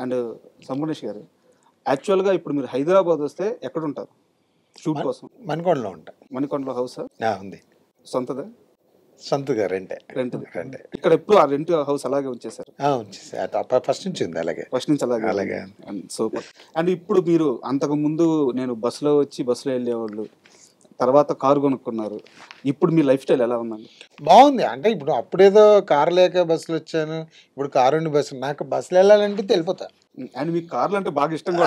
And Sampoornesh గారు, యాక్చువల్గా ఇప్పుడు మీరు హైదరాబాద్ వస్తే ఎక్కడ ఉంటారు షూట్ కోసం? మణికొండలో ఉంటా. మణికొండలో హౌసా? ఉంది. సొంతదా? సొంతగా రెంటే. ఇక్కడ ఎప్పుడు ఆ రెంట్ హౌస్ అలాగే ఉంచేసారు? ఫస్ట్ నుంచి ఉంది అలాగే. ఫస్ట్ నుంచి అలాగే. సూపర్. అండ్ ఇప్పుడు మీరు అంతకు ముందు నేను బస్సులో వచ్చి బస్సులో వెళ్ళేవాళ్ళు, తర్వాత కారు కొనుక్కున్నారు, ఇప్పుడు మీ లైఫ్ స్టైల్ ఎలా ఉందండి? బాగుంది. అంటే ఇప్పుడు అప్పుడేదో కారు లేక బస్సులు వచ్చాను, ఇప్పుడు కారు ఉండి బస్సు. నాకు బస్సులో వెళ్ళాలంటే వెళ్ళిపోతా. అండ్ మీకు కార్లు అంటే బాగా ఇష్టం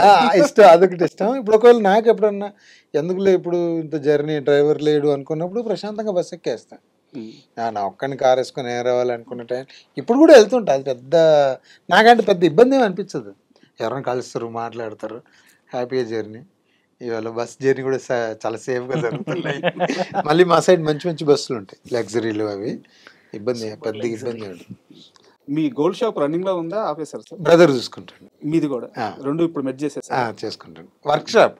ఇష్టం, అదొకటి ఇష్టం. ఇప్పుడు ఒకవేళ నాకు ఎప్పుడన్నా ఎందుకులే ఇప్పుడు ఇంత జర్నీ డ్రైవర్ లేడు అనుకున్నప్పుడు ప్రశాంతంగా బస్సు ఎక్కేస్తా. నా ఒక్కడిని కారు వేసుకొని ఏ రావాలనుకున్న టైం ఇప్పుడు కూడా వెళ్తుంటా. అది పెద్ద నాకంటే పెద్ద ఇబ్బంది ఏమి అనిపించదు. ఎవరైనా కలుస్తారు, మాట్లాడతారు, హ్యాపీగా జర్నీ. ఇవాళ బస్ జర్నీ కూడా చాలా సేఫ్గా జరుగుతున్నాయి. మళ్ళీ మా సైడ్ మంచి మంచి బస్సులు ఉంటాయి, లగ్జరీలు. అవి పెద్ద ఇబ్బంది ఉంటుంది. మీ గోల్డ్ షాప్ రన్నింగ్ లో ఉందా, ఆపేసారు సార్? బ్రదర్ చూసుకుంటాను. మీది కూడా రెండు ఇప్పుడు మెర్జ్ చేసేసారు? చేసుకుంటాను. వర్క్ షాప్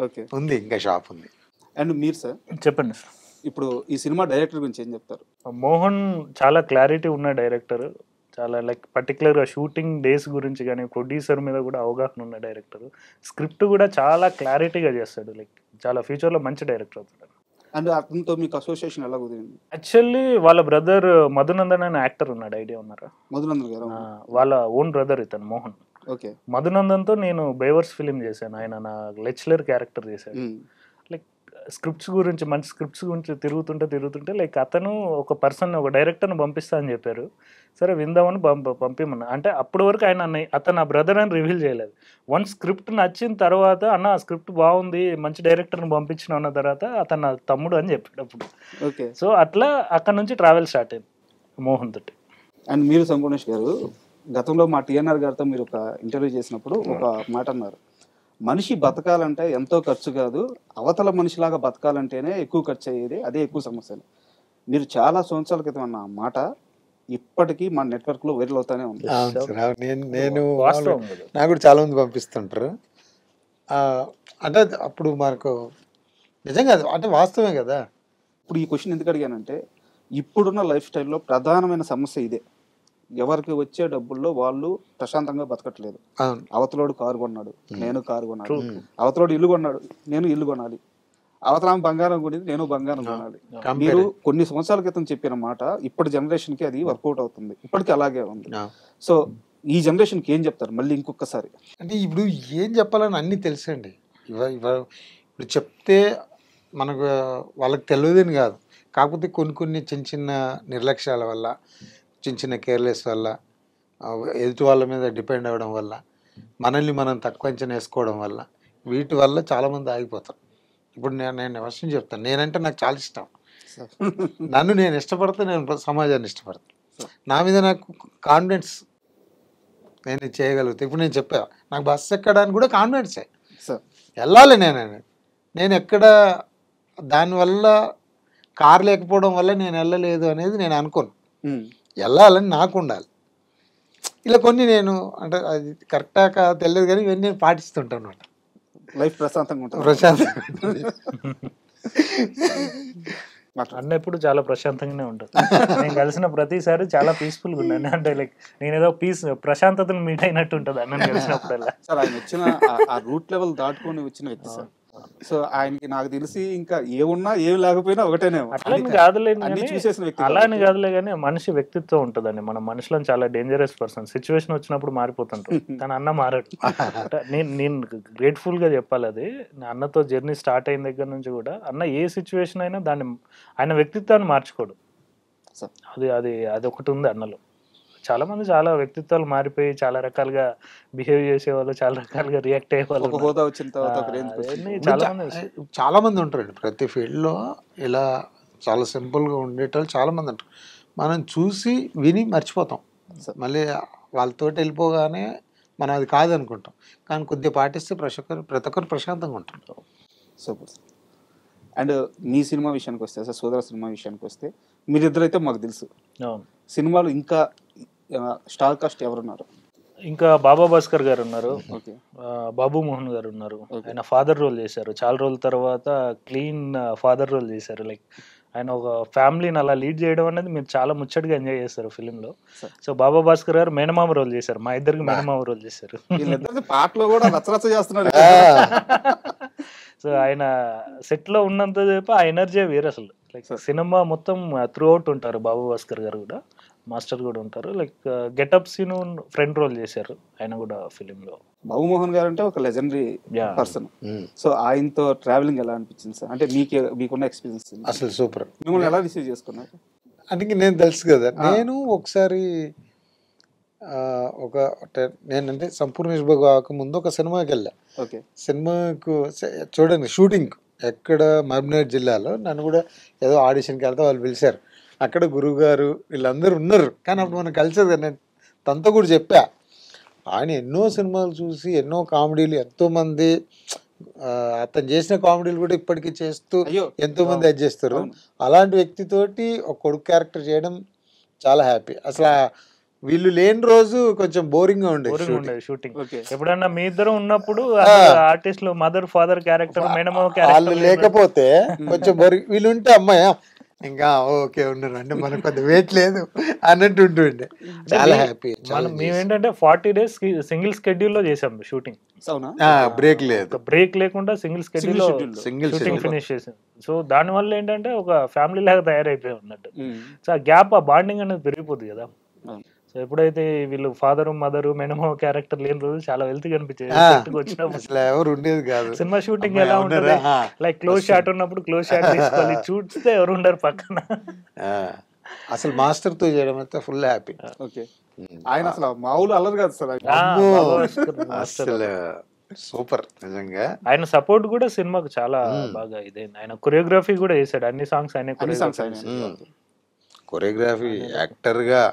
ఓకే ఉంది, ఇంకా షాప్ ఉంది. అండ్ మీరు సార్ చెప్పండి సార్. ఇప్పుడు ఈ సినిమా డైరెక్టర్ గురించి ఏం చెప్తారు? మోహన్ చాలా క్లారిటీ ఉన్న డైరెక్టర్, చాలా లైక్ పర్టికులర్గా షూటింగ్ డేస్ గురించి కానీ ప్రొడ్యూసర్ మీద కూడా అవగాహన ఉన్న డైరెక్టర్. స్క్రిప్ట్ కూడా చాలా క్లారిటీగా చేస్తాడు, లైక్ చాలా ఫ్యూచర్లో మంచి డైరెక్టర్ అవుతాడు. అండ్ అతనితో మీకు అసోసియేషన్ ఎలా కుదిరింది? యాక్చువల్లీ వాళ్ళ బ్రదర్ మధునందన్ అనే యాక్టర్ ఉన్నాడు, ఐడియా ఉన్నారా? మధునందన్ గారు వాళ్ళ ఓన్ బ్రదర్ ఇతను మోహన్. ఓకే. మధునందన్తో నేను బేవర్స్ ఫిలిం చేశాను, ఆయన నా లెక్చరర్ క్యారెక్టర్ చేశాడు. లైక్ స్క్రిప్ట్స్ గురించి, మంచి స్క్రిప్ట్స్ గురించి తిరుగుతుంటే లైక్ అతను ఒక పర్సన్, ఒక డైరెక్టర్ని పంపిస్తా అని చెప్పారు. సరే విందామని పంపిమన్నా. అంటే అప్పటి వరకు అతను ఆ బ్రదర్ అని రివీల్ చేయలేదు. వన్ స్క్రిప్ట్ నచ్చిన తర్వాత, అన్న స్క్రిప్ట్ బాగుంది, మంచి డైరెక్టర్ని పంపించిన అన్న తర్వాత అతను నా తమ్ముడు అని చెప్పాడు అప్పుడు. ఓకే. సో అట్లా అక్కడ నుంచి ట్రావెల్ స్టార్ట్ అయింది మోహన్ తోటి. అండ్ మీరు సంపూర్ణేష్ గారు, గతంలో మా టిఎన్ఆర్ గారితో మీరు ఒక ఇంటర్వ్యూ చేసినప్పుడు ఒక మాట అన్నారు, మనిషి బతకాలంటే ఎంతో ఖర్చు కాదు, అవతల మనిషిలాగా బతకాలంటేనే ఎక్కువ ఖర్చు అయ్యేది, అదే ఎక్కువ సమస్యలు. మీరు చాలా సంవత్సరాల క్రితం అన్న మాట ఇప్పటికీ మా నెట్వర్క్ లో వైరల్ అవుతానే ఉంది. నేను నాకు కూడా చాలా మంది పంపిస్తుంటారు. అంటే అప్పుడు మనకు నిజంగా అంటే వాస్తవమే కదా. ఇప్పుడు ఈ క్వశ్చన్ ఎందుకు అడిగానంటే, ఇప్పుడున్న లైఫ్ స్టైల్లో ప్రధానమైన సమస్య ఇదే. ఎవరికి వచ్చే డబ్బుల్లో వాళ్ళు ప్రశాంతంగా బతకట్లేదు. అవతలోడు కారు కొన్నాడు, నేను కారు కొనాలి. అవతలోడు ఇల్లు కొన్నాడు, నేను ఇల్లు కొనాలి. అవతల బంగారం కొనేది, నేను బంగారం కొనాలి. మీరు కొన్ని సంవత్సరాల క్రితం చెప్పిన మాట ఇప్పటి జనరేషన్ కి అది వర్కౌట్ అవుతుంది, ఇప్పటికీ అలాగే ఉంది. సో ఈ జనరేషన్ కి ఏం చెప్తారు మళ్ళీ ఇంకొకసారి? అంటే ఇప్పుడు ఏం చెప్పాలని అన్నీ తెలుసండి. ఇప్పుడు చెప్తే మనకు వాళ్ళకి తెలియదని కాదు, కాకపోతే కొన్ని చిన్న నిర్లక్ష్యాల వల్ల, చిన్న కేర్లెస్ వల్ల, ఎదుటి వాళ్ళ మీద డిపెండ్ అవ్వడం వల్ల, మనల్ని మనం తక్కువ అంచనా వేసుకోవడం వల్ల, వీటి వల్ల చాలామంది ఆగిపోతారు. ఇప్పుడు నేను విషయం చెప్తాను, నేనంటే నాకు చాలా ఇష్టం. నన్ను నేను ఇష్టపడితే నేను సమాజాన్ని ఇష్టపడతాను. నా మీద నాకు కాన్ఫిడెన్స్, నేను చేయగలుగుతా. ఇప్పుడు నేను చెప్పా, నాకు బస్సు ఎక్కడానికి కూడా కాన్ఫిడెన్సే. వెళ్ళాలి నేను ఎక్కడ దానివల్ల కారు లేకపోవడం వల్ల నేను వెళ్ళలేదు అనేది నేను అనుకోను. వెళ్ళాలని నాకు ఉండాలి. ఇలా కొన్ని నేను అంటే అది కరెక్టా కాదు తెలియదు కానీ ఇవన్నీ నేను పాటిస్తుంటాను అనమాట. లైఫ్ ప్రశాంతంగా ఉంటుంది. అన్న ఎప్పుడు చాలా ప్రశాంతంగానే ఉంటుంది. నేను కలిసిన ప్రతిసారి చాలా పీస్ఫుల్గా ఉన్నాను. అంటే లైక్ నేను ఏదో ప్రశాంతతను మీట్ అయినట్టు ఉంటుంది అన్న కలిసినప్పుడల్లా. సార్ ఆయన వచ్చిన ఆ రూట్ లెవెల్ దాటుకొని వచ్చిన వ్యక్తి సార్. సో ఆయనకి నాకు తెలిసి ఇంకా ఏమున్నా ఏమి లేకపోయినా ఒకటేనే. అట్లని కాదులే, చూసేసిన వ్యక్తి అలా అని కాదులే కానీ మనిషి వ్యక్తిత్వం ఉంటుందండి. మన మనుషులను చాలా డేంజరస్ పర్సన్, సిచ్యువేషన్ వచ్చినప్పుడు మారిపోతుంటారు. కానీ అన్న మారాడు. నేను గ్రేట్ఫుల్ గా చెప్పాలి. అది అన్నతో జర్నీ స్టార్ట్ అయిన దగ్గర నుంచి కూడా అన్న ఏ సిచ్యువేషన్ అయినా దాన్ని, ఆయన వ్యక్తిత్వాన్ని మార్చుకోడు. అది ఒకటి ఉంది అన్నలో. చాలా మంది చాలా వ్యక్తిత్వాలు మారిపోయి చాలా రకాలుగా బిహేవ్ చేసేవాళ్ళు, చాలా రకాలుగా రియాక్ట్ అయ్యేవాళ్ళు చాలా మంది ఉంటారండి. ప్రతి ఫీల్డ్లో ఇలా చాలా సింపుల్గా ఉండేటోళ్ళు చాలా మంది ఉంటారు. మనం చూసి విని మర్చిపోతాం, మళ్ళీ వాళ్ళతో వెళ్ళిపోగానే మనం అది కాదనుకుంటాం. కానీ కొద్దిగా పాటిస్తే ప్రతి ఒక్కరు ప్రశాంతంగా ఉంటారు. సూపర్. అండ్ మీ సినిమా విషయానికి వస్తే సార్, సోదర సినిమా విషయానికి వస్తే మీరిద్దరైతే మాకు తెలుసు. సినిమాలు ఇంకా స్టార్ కాస్ట్ ఎవరున్నారు? ఇంకా బాబా భాస్కర్ గారు ఉన్నారు, బాబు మోహన్ గారు ఉన్నారు. ఆయన ఫాదర్ రోల్ చేశారు. చాలా రోజుల తర్వాత క్లీన్ ఫాదర్ రోల్ చేశారు. లైక్ ఆయన ఒక ఫ్యామిలీని అలా లీడ్ చేయడం అనేది మీరు చాలా ముచ్చటగా ఎంజాయ్ చేస్తారు ఫిలింలో. సో బాబా భాస్కర్ గారు మేనమామ రోల్ చేశారు, మా ఇద్దరికి మేనమామ రోల్ చేశారు. వీళ్ళిద్దరిది పాటలో కూడా రచరచ చేస్తున్నారు. సో ఆయన సెట్ లో ఉన్నంత సేపు ఆ ఎనర్జీ వేరు అసలు. లైక్ సినిమా మొత్తం త్రూ అవుట్ ఉంటారు. బాబా భాస్కర్ గారు కూడా, మాస్టర్ కూడా ఉంటారు. Like getup scene friend role చేశారు ఆయన కూడా ఫిలిం లో. బాబుమోహన్ గారు అంటే ఒక లెజెండరీ పర్సన్. సో ఆయనతో ట్రావెలింగ్ ఎలా అనిపించింది సార్? అంటే మీకున్న ఎక్స్పీరియన్స్ అసలు సూపర్. మిమ్మల్ని ఎలా రిసీవ్ చేసుకున్నారు? అందుకే నేను తెలుసు కదా, నేను ఒకసారి నేనంటే సంపూర్ణ కాకముందు ఒక సినిమాకి వెళ్ళా. సినిమాకు చూడండి షూటింగ్ ఎక్కడ మహబూబ్నగర్ జిల్లాలో, నన్ను కూడా ఏదో ఆడిషన్కి వెళ్తే వాళ్ళు పిలిచారు. అక్కడ గురువు గారు వీళ్ళందరూ ఉన్నారు, కానీ అప్పుడు మనం కలిసేది కదా. నేను తనతో కూడా చెప్పా, ఆయన ఎన్నో సినిమాలు చూసి ఎన్నో కామెడీలు, ఎంతోమంది అతను చేసిన కామెడీలు కూడా ఇప్పటికీ చేస్తూ ఎంతోమంది అది చేస్తారు. అలాంటి వ్యక్తితోటి ఒక కొడుకు క్యారెక్టర్ చేయడం చాలా హ్యాపీ. అసలు వీళ్ళు లేని రోజు కొంచెం బోరింగ్ గా ఉండేది షూటింగ్. ఎప్పుడన్నా మీ ఇద్దరు ఉన్నప్పుడు ఆర్టిస్టులు మదర్ ఫాదర్ క్యారెక్టర్, వాళ్ళు లేకపోతే కొంచెం బోరింగ్. వీళ్ళు ఉంటే అమ్మాయి ఇంకా ఓకే ఉన్నారు అంటే మనకు కొంత వెయిట్ లేదు అన్నట్టు ఉంటుండే. చాలా హ్యాపీ. మేమేంటంటే 40 days సింగిల్ స్కెడ్యూల్ లో చేసాం షూటింగ్. బ్రేక్ లేదు, బ్రేక్ లేకుండా సింగిల్ స్కెడ్యూల్ లో షూటింగ్ ఫినిష్ చేసాం. సో దాని వల్ల ఏంటంటే ఒక ఫ్యామిలీ లాగా తయారైపోయి ఉన్నట్టు. సో ఆ గ్యాప్, ఆ బాండింగ్ అనేది పెరిగిపోతుంది కదా. సో ఎప్పుడైతే వీళ్ళు ఫాదర్ మదర్ మేనమామ క్యారెక్టర్ లేని రోజు చాలా వెల్తీ కనిపించేది. ఎవరు ఉండేది కాదు. సినిమా షూటింగ్ ఎలా ఉంటుంది, లైక్ క్లోజ్ షాట్ ఉన్నప్పుడు క్లోజ్ షాట్ తీసుకోవాలి, చూస్తే ఎవరు ఉండరు పక్కన. అసలు మాస్టర్ తో చేయడం అయితే ఫుల్ హ్యాపీ. ఆయన అసలు మామూలు అల్లరు కాదు సార్. అసలు సూపర్ నిజంగా. ఆయన సపోర్ట్ కూడా సినిమాకు చాలా బాగా ఇదైంది. ఆయన కొరియోగ్రఫీ కూడా చేశాడు, అన్ని సాంగ్స్ ఆయన కొరియోగ్రఫీ. యాక్టర్ గా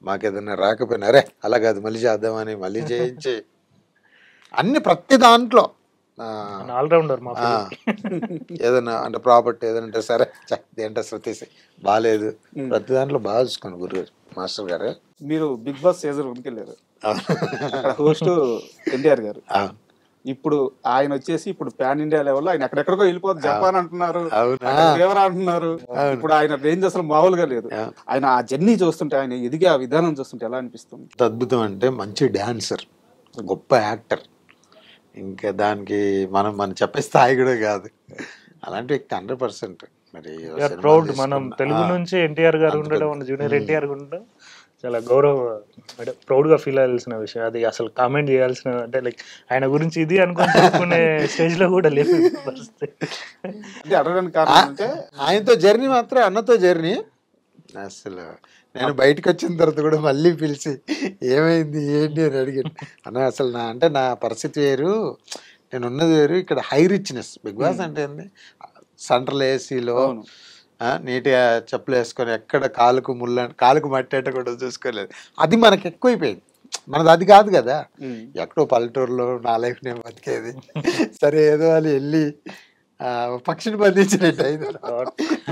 మాకేదన్నా రాకపోయినా అరే అలా కాదు మళ్ళీ చేద్దామని మళ్ళీ చేయించి అన్ని ప్రతి దాంట్లో ఆల్రౌండర్. ఏదన్నా అంటే ప్రాపర్టీ ఏదంటే సరే ఏంటో అసలు తీసి బాగాలేదు, ప్రతి దాంట్లో బాగా చూసుకోండి గురుగారు మాస్టర్ గారు. మీరు బిగ్ బాస్ సీజన్ 1కి వెళ్ళారు, హోస్ట్ ఎన్టీఆర్ గారు. ఇప్పుడు ఆయన వచ్చేసి ఇప్పుడు పాన్ ఇండియా లెవెల్ ఆయన ఎక్కడెక్కడికో వెళ్ళిపోతుంది, జపాన్ అంటున్నారు, అంటున్నారు. ఇప్పుడు ఆయన రేంజ్ అసలు మామూలుగా లేదు. ఆయన ఆ జర్నీ చూస్తుంటే, ఆయన ఎదిగే ఆ విధానం చూస్తుంటే ఎలా అనిపిస్తుంది? అద్భుతం. అంటే మంచి డాన్సర్, గొప్ప యాక్టర్, ఇంకా దానికి మనం చెప్పే స్థాయి కూడా కాదు. అలాంటి వ్యక్తి 100%. మరి ప్రౌడ్, మనం తెలుగు నుంచి ఎన్టీఆర్ గారు ఉండడం, జూనియర్ ఎన్టీఆర్ ఉండడం చాలా ప్రౌడ్ గా ఫీల్ అవ్వాల్సిన విషయం. అది అసలు కామెంట్ చేయాల్సిన, అంటే లైక్ ఆయన గురించి ఇది అనుకుని చెప్పుకునే స్టేజ్ లో కూడా లేదు పరిస్థితి. ఆయనతో జర్నీ మాత్రం, అన్నతో జర్నీ అసలు నేను బయటకు వచ్చిన తర్వాత కూడా మళ్ళీ పిలిచి ఏమైంది ఏంటి అని అడిగాను. అన్న అసలు నా పరిస్థితి వేరు, నేను ఉన్నది వేరు, ఇక్కడ హై రిచ్నెస్. బిగ్ బాస్ అంటే ఏంది, సెంట్రల్ ఏసీలో నీట్గా చెప్పులు వేసుకొని ఎక్కడ కాలుకు మట్టేట కూడా చూసుకోలేదు. అది మనకు ఎక్కువైపోయింది. మనది అది కాదు కదా, ఎక్కడో పల్లెటూరులో నా లైఫ్ నేను బతికేది. సరే ఏదో వాళ్ళు వెళ్ళి పక్షిని బంధించినట్టు అయింది.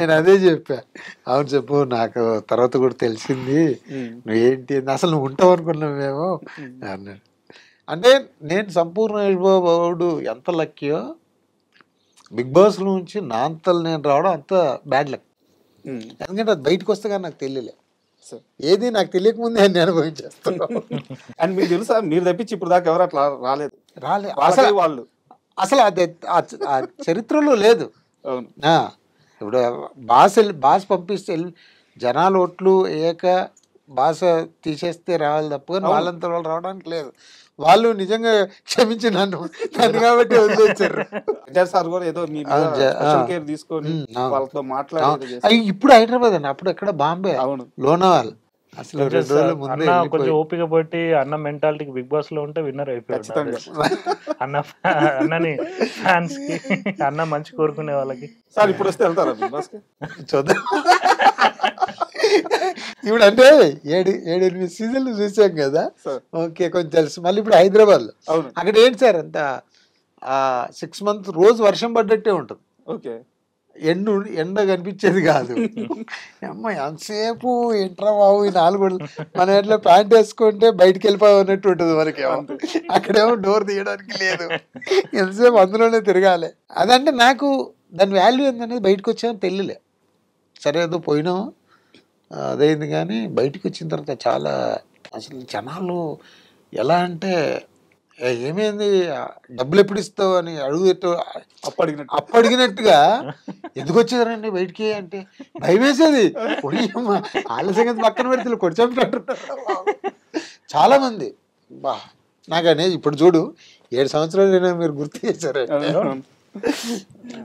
నేను అదే చెప్పా. అవును చెప్పు, నాకు తర్వాత కూడా తెలిసింది నువ్వేంటి అసలు నువ్వు ఉంటావు అనుకున్నావేమో అన్నాడు. అంటే నేను సంపూర్ణ బాబుడు ఎంత లక్కీయో, బిగ్ బాస్ నుంచి నా అంతలు నేను రావడం అంత బ్యాడ్ లక్. ఎందుకంటే అది బయటకు వస్తే కానీ నాకు తెలియలే, ఏది నాకు తెలియకముందే అన్ని అనుభవించేస్తాను. అండ్ మీకు తెలుసా, మీరు తప్పించి ఇప్పుడు దాకా ఎవరు అట్లా రాలేదు. వాళ్ళు అసలు అది ఆ చరిత్రలో లేదు. ఇప్పుడు బాస్ పంపిస్తే జనాలు ఓట్లు ఏక భాష తీసేస్తే రావాలి తప్ప వాళ్ళంతా వాళ్ళు రావడానికి లేదు. వాళ్ళు నిజంగా క్షమించి నన్ను కాబట్టి వదిలేశారు. ఇప్పుడు హైదరాబాద్ అండి, అప్పుడు ఎక్కడ బాంబే, లోనావాల్. అసలు కొంచెం ఓపిక పట్టి అన్న మెంటాలిటీకి బిగ్ బాస్ లో ఉంటే విన్నర్ అయిపోయాడు. అన్నని ఫ్యాన్స్ కి, అన్న మంచి కోరుకునే వాళ్ళకి. సార్ ఇప్పుడు వస్తే వెళ్తారా బిగ్ బాస్ కి? చూద్దాం. ఇప్పుడు అంటే 7-8 సీజన్లు చూసాం కదా, ఓకే కొంచెం తెలుసు. మళ్ళీ ఇప్పుడు హైదరాబాద్ లో అక్కడ ఏంటి సార్ అంత 6 months రోజు వర్షం పడ్డట్టే ఉంటుంది. ఓకే, ఎండ కనిపించేది కాదు. అమ్మాయి ఎంతసేపు ఎంట్రా బాబు ఈ 4 మనం ఎట్లా ప్యాంట్ వేసుకుంటే బయటకు వెళ్ళిపోయినట్టు ఉంటుంది మనకి. అక్కడేమో డోర్ తీయడానికి లేదు, ఎంతసేపు అందులోనే తిరగాలి. అదంటే నాకు దాని వాల్యూ ఏంటనేది బయటకు వచ్చామని తెలియలే. సరే ఏదో పోయినాం అదైంది, కానీ బయటికి వచ్చిన తర్వాత చాలా అసలు జనాలు ఎలా అంటే ఏమైంది డబ్బులు ఎప్పుడు ఇస్తావు అని అడుగుతూ అప్పడిగినట్టుగా ఎందుకు వచ్చేదారండి బయటికి అంటే భయం వేసేది. వాళ్ళ సంగతి పక్కన పెడితే కొంచెం చాలా మంది బా నాకు అనేది ఇప్పుడు చూడు 7 సంవత్సరాలు మీరు గుర్తు చేశారు.